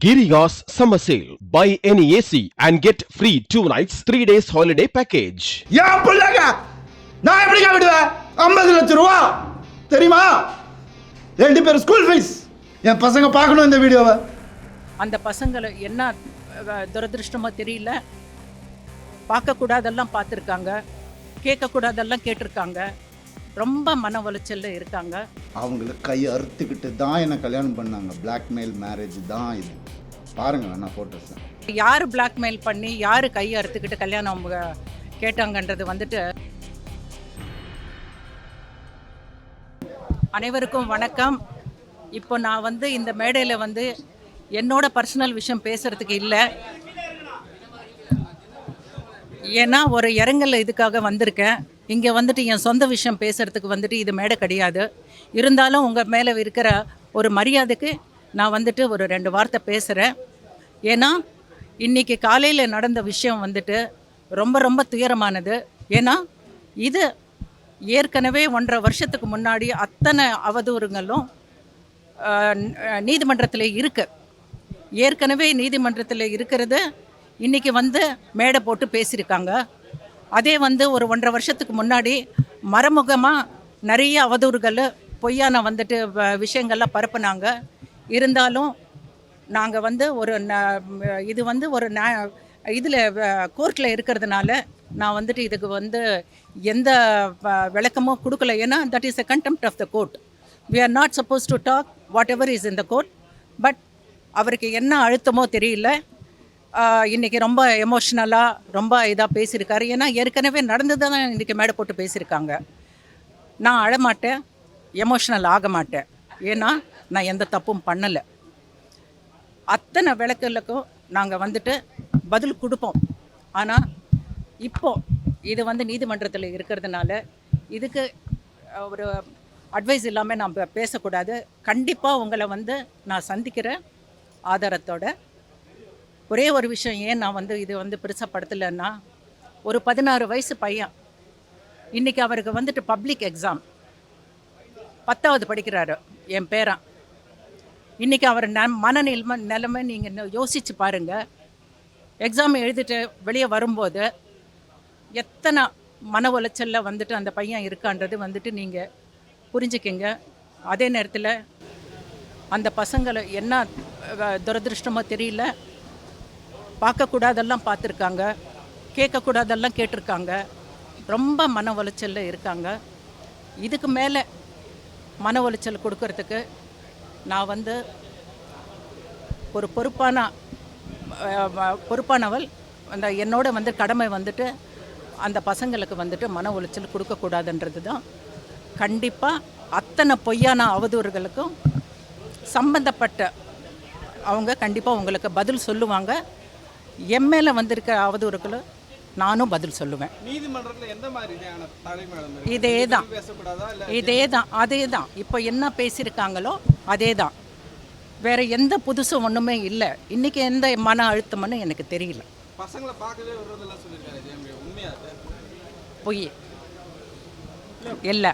Giriya's summer sale. Buy any AC and get free 2 nights, 3 days holiday package. ஏன் பிள்ளைங்க நான் எப்படிங்க விடுவேன்? 50 லட்சம் ரூபா தெரியுமா? 2 பேர் ஸ்கூல் ஃபீஸ். என் பசங்க பார்க்கணும் இந்த வீடியோவை. அந்த பசங்களை என்ன துரதிருஷ்டமோ தெரியல, பார்க்கக்கூடாதெல்லாம் பார்த்துருக்காங்க, கேட்கக்கூடாதெல்லாம் கேட்டிருக்காங்க, ரொம்ப மன உளைச்சல்ல இருக்காங்க. அவங்கள கை அறுத்துக்கிட்டு தான் என்ன கல்யாணம் பண்ணாங்க. பிளாக்மெயில் மேரேஜ் தான் இது. பாருங்க வேணா ஃபோட்டோஸ். யார் பிளாக்மெயில் பண்ணி யார் கை அறுத்துக்கிட்டு கல்யாணம் அவங்க கேட்டாங்கன்றது வந்துட்டு. அனைவருக்கும் வணக்கம். இப்போ நான் வந்து இந்த மேடையில் வந்து என்னோட பர்சனல் விஷயம் பேசுகிறதுக்கு இல்லை, ஏன்னா ஒரு இரங்கல் இதுக்காக வந்திருக்கேன். இங்கே வந்துட்டு என் சொந்த விஷயம் பேசுகிறதுக்கு வந்துட்டு இது மேடை கிடையாது. இருந்தாலும் உங்கள் மேலே இருக்கிற ஒரு மரியாதைக்கு நான் வந்துட்டு ஒரு 2 வார்த்தை பேசுகிறேன். ஏன்னா இன்றைக்கி காலையில் நடந்த விஷயம் வந்துட்டு ரொம்ப ரொம்ப துயரமானது. ஏன்னா இது ஏற்கனவே 1.5 வருஷத்துக்கு முன்னாடி அத்தனை அவதூறுங்களும் நீதிமன்றத்தில் இருக்குது. ஏற்கனவே நீதிமன்றத்தில் இருக்கிறது இன்றைக்கி வந்து மேடை போட்டு பேசியிருக்காங்க. அதே வந்து ஒரு 1.5 வருஷத்துக்கு முன்னாடி மறைமுகமாக நிறைய அவதூறுகள் பொய்யான வந்துட்டு விஷயங்கள்லாம் பரப்புனாங்க. இருந்தாலும் நாங்கள் வந்து ஒரு இது வந்து ஒரு இதில் கோர்ட்டில் இருக்கிறதுனால நான் வந்துட்டு இதுக்கு வந்து எந்த விளக்கமும் கொடுக்கல. ஏன்னா that is a contempt of the court. We are not supposed to talk whatever is in the court. But அவருக்கு என்ன அழுத்தமோ தெரியல, இன்றைக்கி ரொம்ப எமோஷ்னலாக ரொம்ப இதாக பேசியிருக்காரு. ஏன்னா ஏற்கனவே நடந்து தான் இன்றைக்கி மேடை போட்டு பேசியிருக்காங்க. நான் அழமாட்டேன், எமோஷ்னல் ஆக மாட்டேன். ஏன்னா நான் எந்த தப்பும் பண்ணலை. அத்தனை விளக்குகளுக்கும் நாங்கள் வந்துட்டு பதில் கொடுப்போம். ஆனால் இப்போது இது வந்து நீதிமன்றத்தில் இருக்கிறதுனால இதுக்கு ஒரு அட்வைஸ் இல்லாமல் நான் பேசக்கூடாது. கண்டிப்பாக உங்களை வந்து நான் சந்திக்கிற ஆதாரத்தோட. ஒரே ஒரு விஷயம், ஏன் நான் வந்து இது வந்து பெருசாக படுத்தலைன்னா, ஒரு 16 வயசு பையன் இன்றைக்கி அவருக்கு வந்துட்டு பப்ளிக் எக்ஸாம் 10வது படிக்கிறாரு, என் பேரன். இன்றைக்கி அவர் நிலைமை நீங்கள் யோசித்து பாருங்கள். எக்ஸாம் எழுதிட்டு வெளியே வரும்போது எத்தனை மன உளைச்சலில் வந்துட்டு அந்த பையன் இருக்கான்றது வந்துட்டு நீங்கள் புரிஞ்சுக்கிங்க. அதே நேரத்தில் அந்த பசங்களை என்ன துரதிருஷ்டமோ தெரியல, பார்க்கக்கூடாதெல்லாம் பார்த்துருக்காங்க, கேட்கக்கூடாதெல்லாம் கேட்டிருக்காங்க, ரொம்ப மன உளைச்சலில் இருக்காங்க. இதுக்கு மேலே மன உளைச்சல் கொடுக்கறதுக்கு நான் வந்து ஒரு பொறுப்பானவள். அந்த என்னோட வந்து கடமை வந்துட்டு அந்த பசங்களுக்கு வந்துட்டு மன உளைச்சல் கொடுக்கக்கூடாதுன்றது தான். கண்டிப்பாக அத்தனை பொய்யான அவதூறுகளுக்கும் சம்பந்தப்பட்ட அவங்க கண்டிப்பாக உங்களுக்கு பதில் சொல்லுவாங்க. என் மேலே வந்திருக்க அவதூறுகளை நானும் பதில் சொல்லுவேன். அதே தான் இப்போ என்ன பேசியிருக்காங்களோ அதே தான். வேறு எந்த புதுசும் ஒன்றுமே இல்லை. இன்றைக்கி எந்த மன அழுத்தம்னு எனக்கு தெரியல. பொய் இல்லை,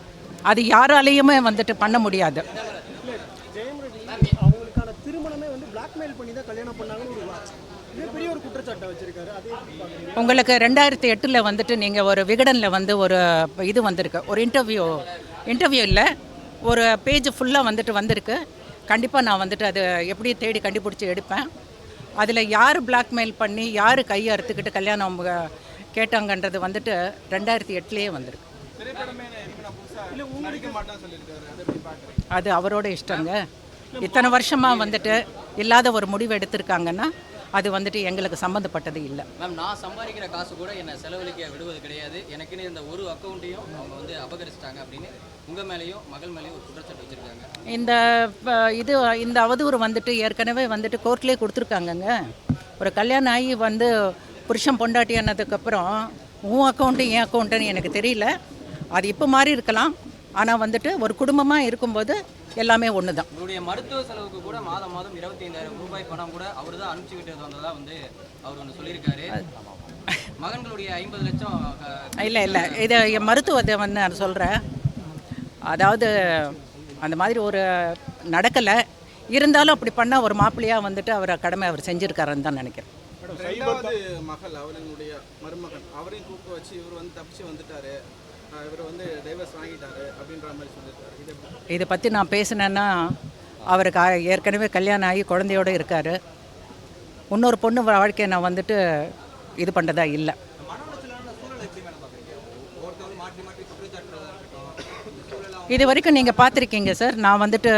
அது யாராலையுமே வந்துட்டு பண்ண முடியாது. அவங்களுக்கான திருமணமே வந்து பிளாக்மெயில் பண்ணி தான் கல்யாணம் பண்ணாங்கன்னு பெரிய ஒரு குற்றச்சாட்டை வச்சிருக்காரு. உங்களுக்கு 2008 வந்துட்டு நீங்கள் ஒரு விகடனில் வந்து ஒரு இது வந்திருக்கு, ஒரு இன்டர்வியூ இல்லை, ஒரு பேஜ் ஃபுல்லாக வந்துட்டு வந்திருக்கு. கண்டிப்பாக நான் வந்துட்டு அது எப்படி தேடி கண்டுபிடிச்சி எடுப்பேன். அதில் யார் பிளாக்மெயில் பண்ணி யார் கையை அறுத்துக்கிட்டு கல்யாணம் அவங்க கேட்டாங்கன்றது வந்துட்டு 2008 வந்திருக்கு. அது அவரோட இஷ்டங்க. இத்தனை வருஷமாக வந்துட்டு இல்லாத ஒரு முடிவு எடுத்திருக்காங்கன்னா அது வந்துட்டு எங்களுக்கு சம்மந்தப்பட்டது இல்லை. மேம், நான் சம்பாதிக்கிற காசு கூட என்னை செலவழிக்க விடுவது கிடையாது. எனக்குன்னு இந்த ஒரு அக்கௌண்ட்டையும் அவங்க வந்து அபகரிச்சிட்டாங்க அப்படின்னு உங்கள் மேலேயும் மகள் மேலேயும் ஒரு குற்றச்சாட்டு வச்சுருக்காங்க. இந்த அவதூறு வந்துட்டு ஏற்கனவே வந்துட்டு கோர்ட்லேயே கொடுத்துருக்காங்கங்க. ஒரு கல்யாணம் ஆகி வந்து புருஷன் பொண்டாட்டி ஆனதுக்கப்புறம் உன் அக்கௌண்ட்டு என் அக்கௌண்ட்டுன்னு எனக்கு தெரியல. அது இப்போ மாறி இருக்கலாம். ஆனால் வந்துட்டு ஒரு குடும்பமாக இருக்கும்போது எல்லாமே ஒன்று தான். உங்களுடைய மருத்துவ செலவுக்கு கூட மாதம் 25,000 ரூபாய் பணம் கூட அவர் தான் அனுப்பிச்சுக்கிட்டு வந்ததாக வந்து அவர் ஒன்று சொல்லியிருக்காரு. மகன்களுடைய 50 லட்சம் இல்லை இதை என் மருத்துவத்தை வந்து நான் சொல்கிறேன். அதாவது அந்த மாதிரி ஒரு நடக்கலை. இருந்தாலும் அப்படி பண்ணால் ஒரு மாப்பிள்ளையாக வந்துட்டு அவர் கடமை அவர் செஞ்சுருக்காருன்னு தான் நினைக்கிறேன். ரெண்டாவது மகள் அவர்களுடைய மருமகன் அவரையும் கூப்பிட்டு வச்சு இவர் வந்து தப்பிச்சு வந்துட்டாரு, இவர் வந்து டைவர்ஸ் வாங்கிட்டாரு அப்படின்ற மாதிரி சொல்லியிருக்காரு. இது எப்படி? இதை பற்றி நான் பேசினேன்னா அவருக்கு ஏற்கனவே கல்யாணம் ஆகி குழந்தையோடு இருக்கார். இன்னொரு பொண்ணு வாழ்க்கையை நான் வந்துட்டு இது பண்ணுறதா இல்லை. இது வரைக்கும் நீங்கள் பார்த்துருக்கீங்க சார். நான் வந்துட்டு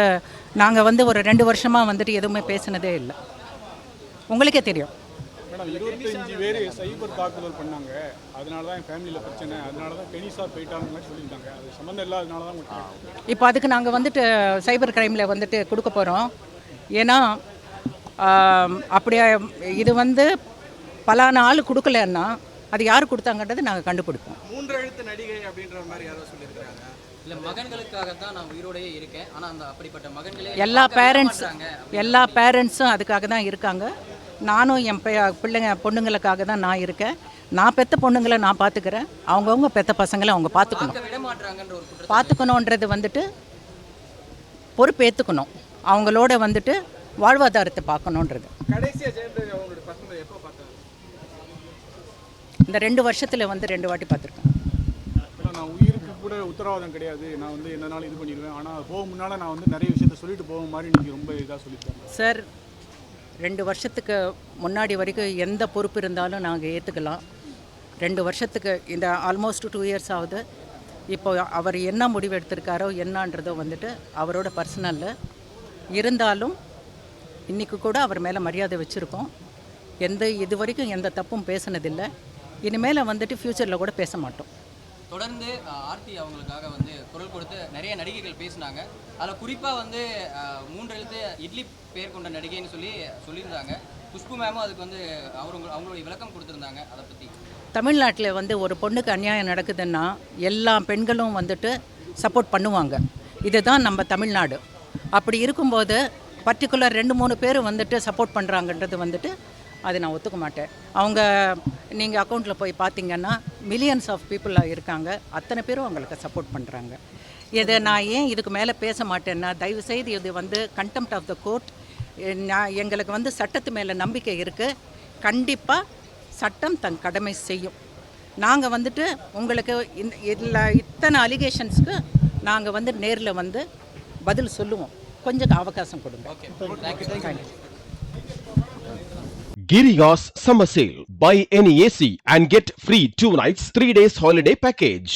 நாங்கள் வந்து ஒரு 2 வருஷமாக வந்துட்டு எதுவுமே பேசினதே இல்லை. உங்களுக்கே தெரியும். மேடம் 25 பேர் சைபர் தாக்குதல் பண்ணாங்க, அதனால தான் என் ஃபேமிலியில் பிரச்சனை, அதனால தான் டெனிஸாக போயிட்டாங்க மாதிரி சொல்லியிருந்தாங்க. அது சம்மந்தம் இல்லாதனால தான் உங்களுக்கு இப்போ அதுக்கு நாங்கள் வந்துட்டு சைபர் கிரைமில் வந்துட்டு கொடுக்க போகிறோம். ஏன்னா அப்படியே இது வந்து பலான ஆள் கொடுக்கலன்னா அது யார் கொடுத்தாங்கன்றது நாங்கள் கண்டுபிடிப்போம். 3 எழுத்து நடிகை அப்படின்ற மாதிரி யாரோ சொல்லியிருக்காங்க. இல்லை மகன்களுக்காக தான் நான் உயிரோடையே இருக்கேன், ஆனால் அந்த அப்படிப்பட்ட மகன்களே எல்லா பேரண்ட்ஸும் அதுக்காக தான் இருக்காங்க. நானும் என் பொண்ணுங்களுக்காக தான் நான் இருக்கேன். நான் பெற்ற பொண்ணுங்களை நான் பார்த்துக்கிறேன், அவங்கவுங்க பெற்ற பசங்களை அவங்க பார்த்துக்கணுன்றது வந்துட்டு பொறுப்பேற்றுக்கணும். அவங்களோட வந்துட்டு வாழ்வாதாரத்தை பார்க்கணுன்றது. கடைசியாக ஜெயபிரதா அவங்களோட பசங்களை எப்போ பார்த்தாங்க? இந்த 2 வருஷத்தில் வந்து 2 வாட்டி பார்த்துருக்கேன். நான் உயிருக்கு கூட உத்தரவாதம் கிடையாது, நான் வந்து என்னனாலும் இது பண்ணிடுவேன், ஆனால் போக முன்னால் நான் வந்து நிறைய விஷயத்த சொல்லிட்டு போக மாதிரி நீங்கள் ரொம்ப இதாக சொல்லியிருக்காங்க சார். 2 வருஷத்துக்கு முன்னாடி வரைக்கும் எந்த பொறுப்பு இருந்தாலும் நாங்கள் ஏற்றுக்கலாம். 2 வருஷத்துக்கு இந்த ஆல்மோஸ்ட் 2 இயர்ஸ் ஆகுது. இப்போ அவர் என்ன முடிவு எடுத்திருக்காரோ என்னன்றதோ வந்துட்டு அவரோட பர்சனலில் இருந்தாலும் இன்றைக்கி கூட அவர் மேலே மரியாதை வச்சுருக்கோம். இது வரைக்கும் எந்த தப்பும் பேசினதில்லை. இனிமேல் வந்துட்டு ஃப்யூச்சரில் கூட பேச மாட்டோம். தொடர்ந்து ஆர்த்தி அவங்களுக்காக வந்து குரல் கொடுத்து நிறைய நடிகைகள் பேசினாங்க. அதில் குறிப்பாக வந்து 3 எழுத்து இட்லி பேர் கொண்ட நடிகைன்னு சொல்லியிருந்தாங்க. குஷ்பு மேமும் அதுக்கு வந்து அவங்களுடைய விளக்கம் கொடுத்துருந்தாங்க. அதை பற்றி தமிழ்நாட்டில் வந்து ஒரு பொண்ணுக்கு அநியாயம் நடக்குதுன்னா எல்லா பெண்களும் வந்துட்டு சப்போர்ட் பண்ணுவாங்க. இதுதான் நம்ம தமிழ்நாடு. அப்படி இருக்கும்போது பர்டிகுலர் 2-3 பேர் வந்துட்டு சப்போர்ட் பண்ணுறாங்கன்றது வந்துட்டு அதை நான் ஒத்துக்க மாட்டேன். அவங்க நீங்கள் அக்கௌண்ட்டில் போய் பார்த்தீங்கன்னா மில்லியன்ஸ் ஆஃப் பீப்புளாக இருக்காங்க, அத்தனை பேரும் அவங்களுக்கு சப்போர்ட் பண்ணுறாங்க. இதை நான் ஏன் இதுக்கு மேலே பேச மாட்டேன்னா, தயவுசெய்து இது வந்து கண்டெம்ட் ஆஃப் த கோர்ட். எங்களுக்கு வந்து சட்டத்து மேலே நம்பிக்கை இருக்குது. கண்டிப்பாக சட்டம் தன் கடமை செய்யும். நாங்கள் வந்துட்டு உங்களுக்கு இத்தனை அலிகேஷன்ஸ்க்கு நாங்கள் வந்து நேரில் வந்து பதில் சொல்லுவோம். கொஞ்சம் அவகாசம் கொடுங்க. Giriya's summer sale. Buy any AC and get free 2 nights 3 days holiday package.